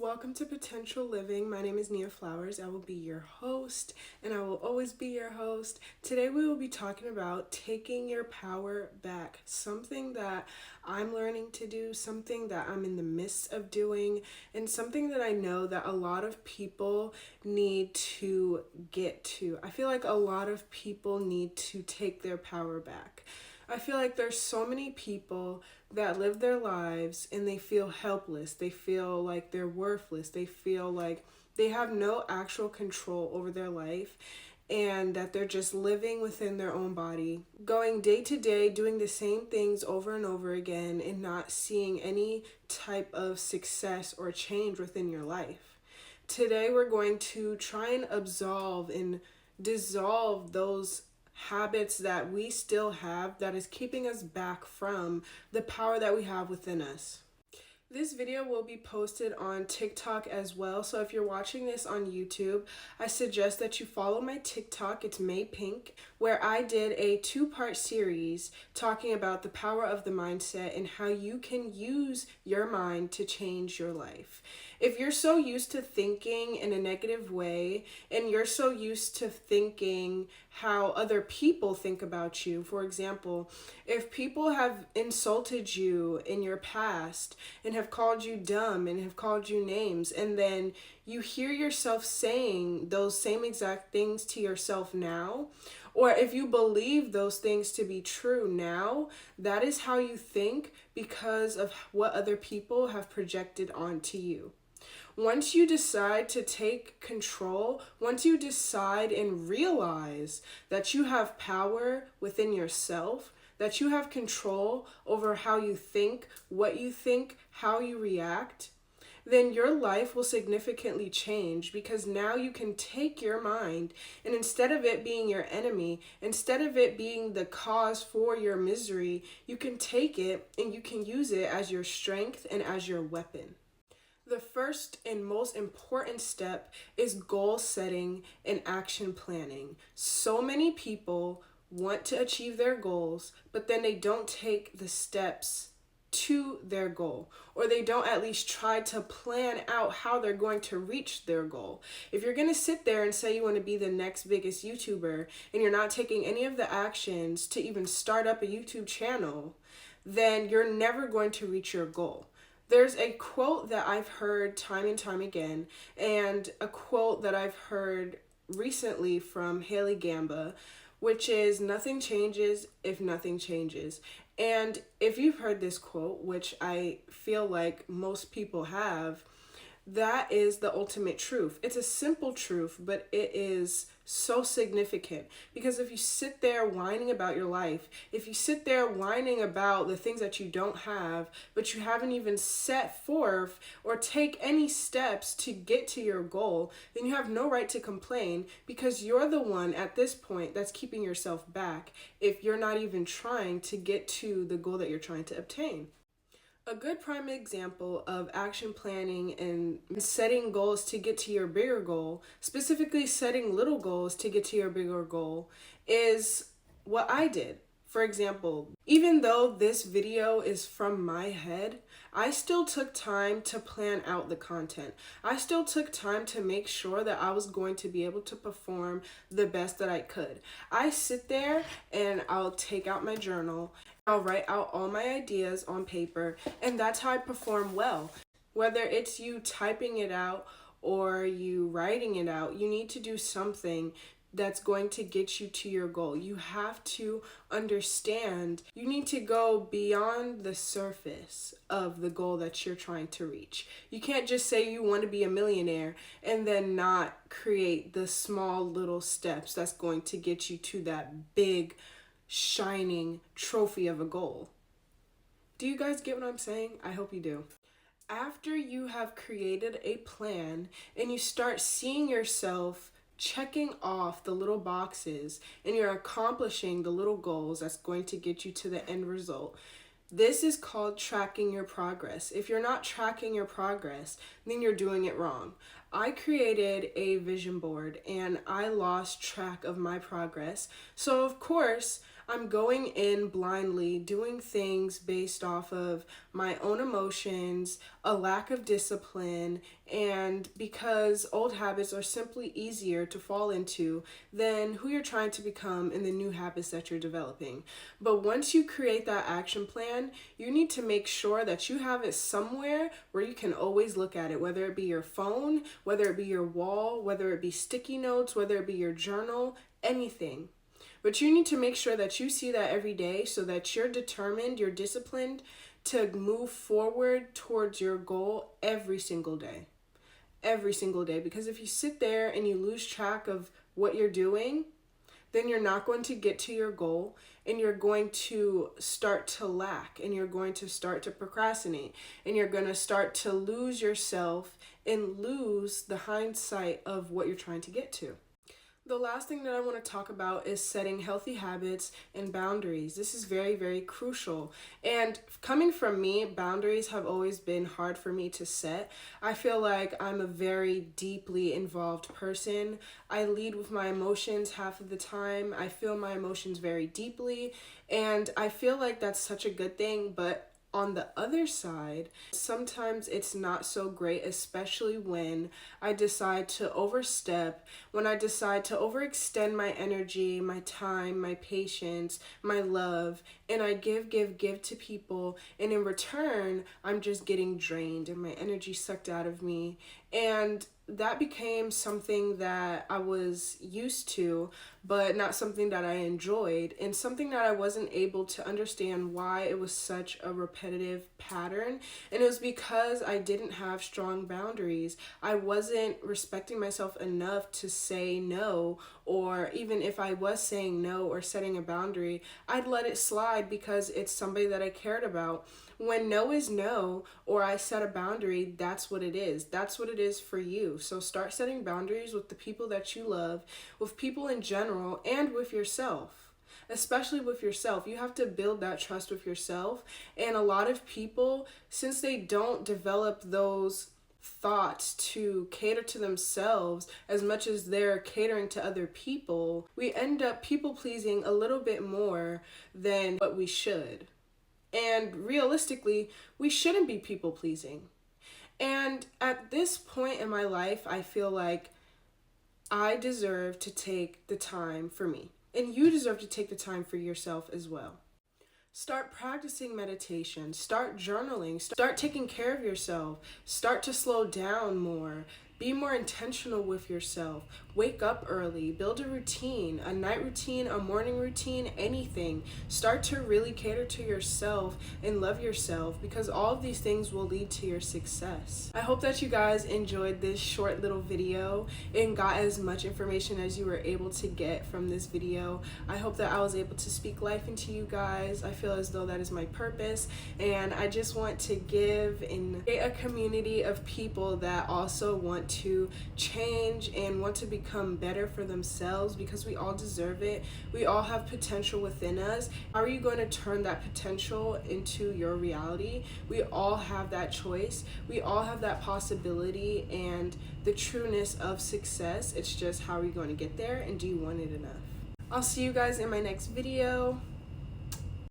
Welcome to Po10tial Living. My name is Nia Flowers. I will be your host, and I will always be your host. Today we will be talking about taking your power back, something that I'm learning to do, something that I'm in the midst of doing, and something that I know that a lot of people need to get to. I feel like a lot of people need to take their power back. I feel like there's so many people that live their lives and they feel helpless. They feel like they're worthless. They feel like they have no actual control over their life and that they're just living within their own body, going day to day, doing the same things over and over again and not seeing any type of success or change within your life. Today we're going to try and absolve and dissolve those habits that we still have that is keeping us back from the power that we have within us. This video will be posted on TikTok as well, so if you're watching this on YouTube, I suggest that you follow my TikTok. It's May Pink, where I did a 2-part series talking about the power of the mindset and how you can use your mind to change your life. If you're so used to thinking in a negative way and you're so used to thinking how other people think about you, for example, if people have insulted you in your past and have called you dumb and have called you names, and then you hear yourself saying those same exact things to yourself now, or if you believe those things to be true now, that is how you think because of what other people have projected onto you. Once you decide to take control, once you decide and realize that you have power within yourself, that you have control over how you think, what you think, how you react, then your life will significantly change because now you can take your mind and instead of it being your enemy, instead of it being the cause for your misery, you can take it and you can use it as your strength and as your weapon. The first and most important step is goal setting and action planning. So many people want to achieve their goals, but then they don't take the steps to their goal, or they don't at least try to plan out how they're going to reach their goal. If you're going to sit there and say you want to be the next biggest YouTuber and you're not taking any of the actions to even start up a YouTube channel, then you're never going to reach your goal. There's a quote that I've heard time and time again, and a quote that I've heard recently from Haley Gamba, which is nothing changes if nothing changes. And if you've heard this quote, which I feel like most people have, that is the ultimate truth. It's a simple truth, but it is so significant because if you sit there whining about your life, if you sit there whining about the things that you don't have, but you haven't even set forth or take any steps to get to your goal, then you have no right to complain because you're the one at this point that's keeping yourself back if you're not even trying to get to the goal that you're trying to obtain. A good prime example of action planning and setting goals to get to your bigger goal, specifically setting little goals to get to your bigger goal, is what I did. For example, even though this video is from my head, I still took time to plan out the content. I still took time to make sure that I was going to be able to perform the best that I could. I sit there and I'll take out my journal. I'll write out all my ideas on paper, and that's how I perform well. Whether it's you typing it out or you writing it out, you need to do something that's going to get you to your goal. You have to understand, you need to go beyond the surface of the goal that you're trying to reach. You can't just say you want to be a millionaire and then not create the small little steps that's going to get you to that big shining trophy of a goal. Do you guys get what I'm saying? I hope you do. After you have created a plan and you start seeing yourself checking off the little boxes and you're accomplishing the little goals that's going to get you to the end result, this is called tracking your progress. If you're not tracking your progress, then you're doing it wrong. I created a vision board and I lost track of my progress. So of course, I'm going in blindly, doing things based off of my own emotions, a lack of discipline, and because old habits are simply easier to fall into than who you're trying to become in the new habits that you're developing. But once you create that action plan, you need to make sure that you have it somewhere where you can always look at it, whether it be your phone, whether it be your wall, whether it be sticky notes, whether it be your journal, anything. But you need to make sure that you see that every day so that you're determined, you're disciplined to move forward towards your goal every single day. Every single day. Because if you sit there and you lose track of what you're doing, then you're not going to get to your goal and you're going to start to lack and you're going to start to procrastinate and you're going to start to lose yourself and lose the hindsight of what you're trying to get to. The last thing that I want to talk about is setting healthy habits and boundaries. This is very, very crucial. And coming from me, boundaries have always been hard for me to set. I feel like I'm a very deeply involved person. I lead with my emotions half of the time. I feel my emotions very deeply. And I feel like that's such a good thing, but on the other side, sometimes it's not so great, especially when I decide to overstep, when I decide to overextend my energy, my time, my patience, my love, and I give to people, and in return, I'm just getting drained and my energy sucked out of me. And that became something that I was used to, but not something that I enjoyed, and something that I wasn't able to understand why it was such a repetitive pattern. And it was because I didn't have strong boundaries. I wasn't respecting myself enough to say no, or even if I was saying no or setting a boundary, I'd let it slide because it's somebody that I cared about. When no is no, or I set a boundary, that's what it is. That's what it is for you. So start setting boundaries with the people that you love, with people in general, and with yourself. Especially with yourself. You have to build that trust with yourself. And a lot of people, since they don't develop those thoughts to cater to themselves as much as they're catering to other people, we end up people pleasing a little bit more than what we should. And realistically, we shouldn't be people pleasing. And at this point in my life, I feel like I deserve to take the time for me. And you deserve to take the time for yourself as well. Start practicing meditation. Start journaling. Start taking care of yourself. Start to slow down more. Be more intentional with yourself. Wake up early. Build a routine, a night routine, a morning routine, anything. Start to really cater to yourself and love yourself, because all of these things will lead to your success. I hope that you guys enjoyed this short little video and got as much information as you were able to get from this video. I hope that I was able to speak life into you guys. I feel as though that is my purpose, and I just want to give and create a community of people that also want to change and want to become better for themselves, because we all deserve it. We all have potential within us. How are you going to turn that potential into your reality? We all have that choice. We all have that possibility and the trueness of success. It's just, how are you going to get there, and do you want it enough? I'll see you guys in my next video.